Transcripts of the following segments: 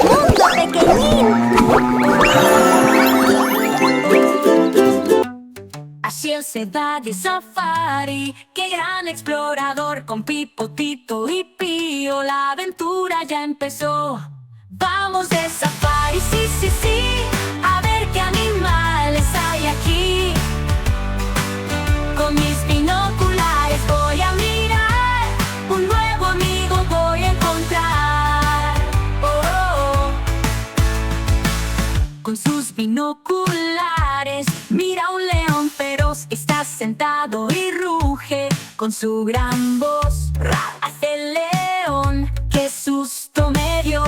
¡Mundo pequeñín! Así él se va de safari. ¡Qué gran explorador! Con Pipo, Tito y Pío la aventura ya empezó. Vamos de safari, sí, sí, sí, a ver qué animales hay aquí. Con mis binoculares voy a mirar, un nuevo amigo voy a encontrar. Oh, oh, oh. Con sus binoculares mira un león feroz, está sentado y ruge con su gran voz. ¡Ra! Hace el león, qué susto me dio,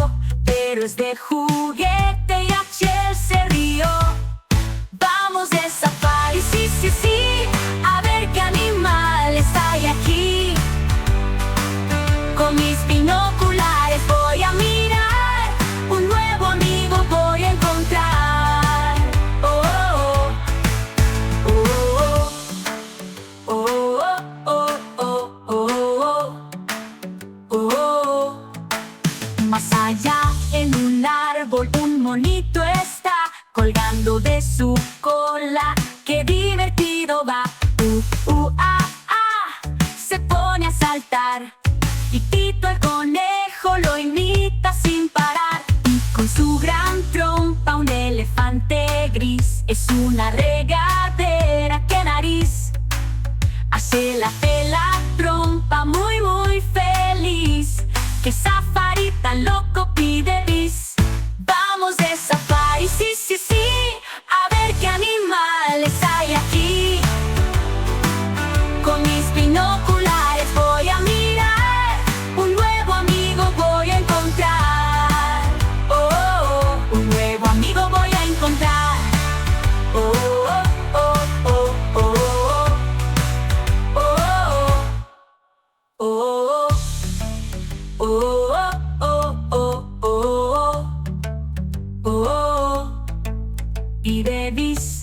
pero es de juguete y H se rió. Vamos de safari, sí, sí, sí, a ver qué animales hay aquí. Con mis binoculares voy a mirar, un nuevo amigo voy a encontrar. Oh, oh, oh, oh, oh, oh, oh, oh, oh. Más allá en un árbol un monito está colgando de su cola. ¡Qué divertido va! Ah, ah, se pone a saltar. Y Tito el conejo lo imita sin parar. Y con su gran trompa un elefante gris es una regadera, ¡qué nariz! Hace la trompa muy muy feliz. ¡Qué safari tan loco pide bis! Vamos de safari, sí, sí, sí, a ver qué animales hay aquí. Con mis binoculares voy a mirar, un nuevo amigo voy a encontrar. Oh, oh, oh, un nuevo amigo voy a encontrar. Oh, oh, oh, oh, oh, oh, oh, oh, oh, oh, oh, oh, oh, oh. Y de bis